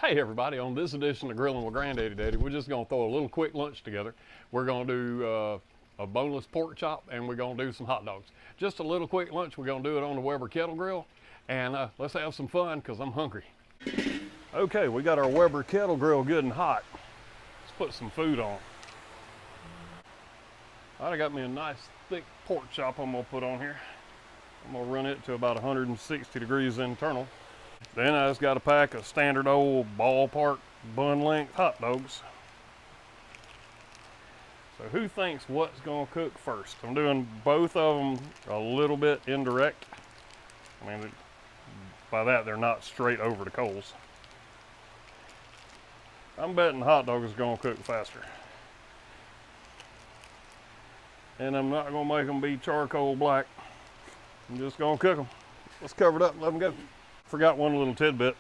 Hey everybody, on this edition of Grilling with Granddaddy Daddy, we're just gonna throw a little quick lunch together. We're gonna do a boneless pork chop and we're gonna do some hot dogs. Just a little quick lunch. We're gonna do it on the Weber kettle grill, and let's have some fun because I'm hungry. Okay, we got our Weber kettle grill good and hot. Let's put some food on. All right, I got me a nice thick pork chop I'm gonna put on here. I'm gonna run it to about 160 degrees internal. Then I just got a pack of standard old ballpark bun length hot dogs. So who thinks what's gonna cook first? I'm doing both of them a little bit indirect. I mean, by that they're not straight over the coals. I'm betting hot dog is gonna cook faster. And I'm not gonna make them be charcoal black. I'm just gonna cook them. Let's cover it up and let them go. Forgot one little tidbit.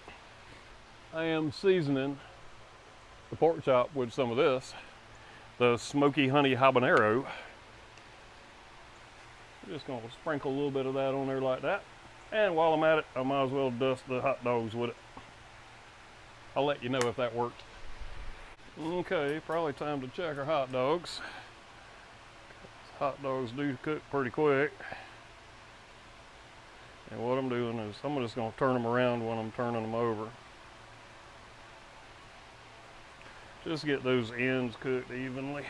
I am seasoning the pork chop with some of this, the Smoky honey habanero. I'm just gonna sprinkle a little bit of that on there like that. And while I'm at it, I might as well dust the hot dogs with it. I'll let you know if that worked. Okay, probably time to check our hot dogs. Hot dogs do cook pretty quick. And what I'm doing is I'm just going to turn them around when I'm turning them over. Just get those ends cooked evenly.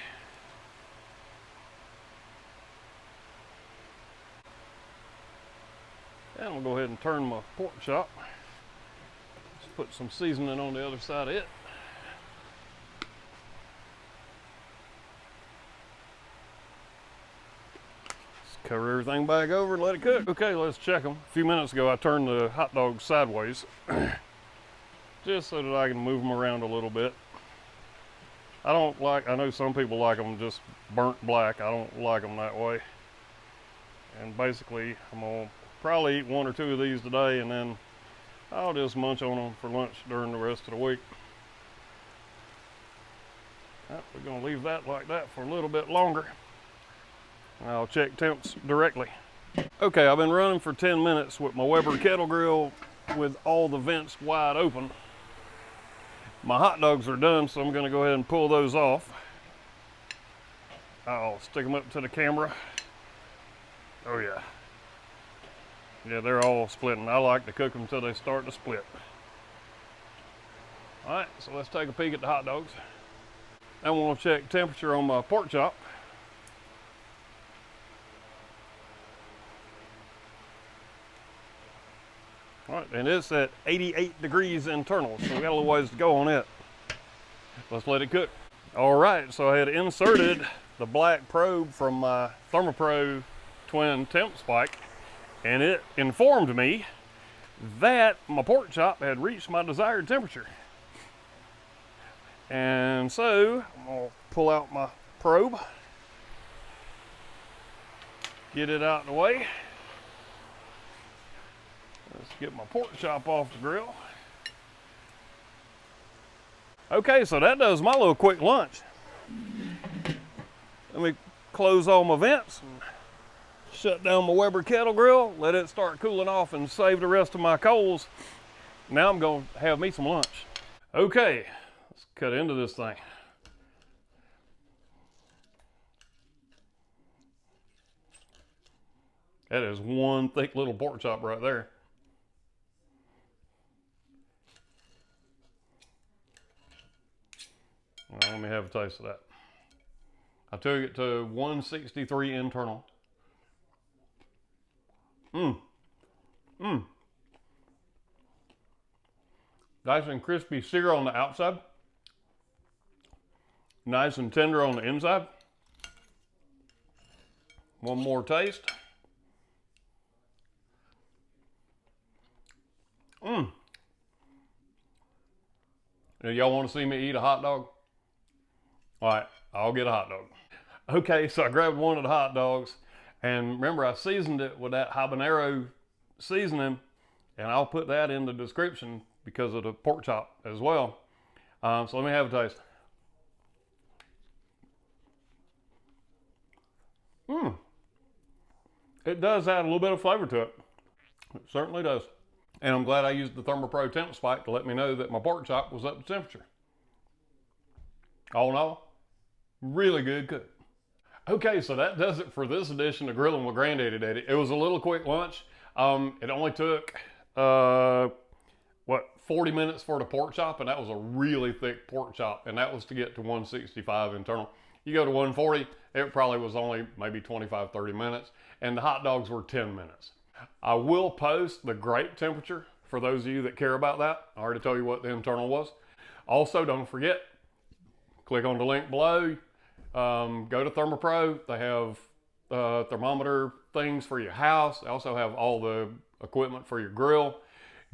And I'll go ahead and turn my pork chop. Just put some seasoning on the other side of it. Cover everything back over and let it cook. Okay, let's check them. A few minutes ago, I turned the hot dogs sideways just so that I can move them around a little bit. I know some people like them just burnt black. I don't like them that way. And basically, I'm gonna probably eat one or two of these today, and then I'll just munch on them for lunch during the rest of the week. We're gonna leave that like that for a little bit longer. I'll check temps directly. Okay, I've been running for 10 minutes with my Weber kettle grill with all the vents wide open. My hot dogs are done, so I'm gonna go ahead and pull those off. I'll stick them up to the camera. Oh yeah. Yeah, they're all splitting. I like to cook them until they start to split. All right, so let's take a peek at the hot dogs. I want to check temperature on my pork chop. All right, and it's at 88 degrees internal, so we got a little ways to go on it. Let's let it cook. All right, so I had inserted the black probe from my ThermoPro twin temp spike, and it informed me that my pork chop had reached my desired temperature. And so I'm gonna pull out my probe, get it out of the way. Let's get my pork chop off the grill. Okay, so that does my little quick lunch. Let me close all my vents and shut down my Weber kettle grill, let it start cooling off and save the rest of my coals. Now I'm gonna have me some lunch. Okay, let's cut into this thing. That is one thick little pork chop right there. Well, let me have a taste of that. I took it to 163 internal. Nice and crispy sear on the outside. Nice and tender on the inside. One more taste. Y'all want to see me eat a hot dog? All right, I'll get a hot dog. Okay, so I grabbed one of the hot dogs, and remember I seasoned it with that habanero seasoning, and I'll put that in the description because of the pork chop as well. So let me have a taste. It does add a little bit of flavor to it. It certainly does. And I'm glad I used the ThermoPro temp spike to let me know that my pork chop was up to temperature. All in all, really good cook. Okay, so that does it for this edition of Grilling with Granddaddy Daddy. It was a little quick lunch. It only took, 40 minutes for the pork chop, and that was a really thick pork chop, and that was to get to 165 internal. You go to 140, it probably was only maybe 25, 30 minutes, and the hot dogs were 10 minutes. I will post the grate temperature for those of you that care about that. I already told you what the internal was. Also, don't forget, click on the link below. Go to ThermoPro. They have thermometer things for your house. They also have all the equipment for your grill.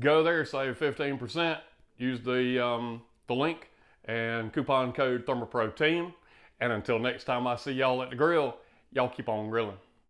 Go there, save 15%. Use the link and coupon code ThermoPro Team. And until next time I see y'all at the grill, y'all keep on grilling.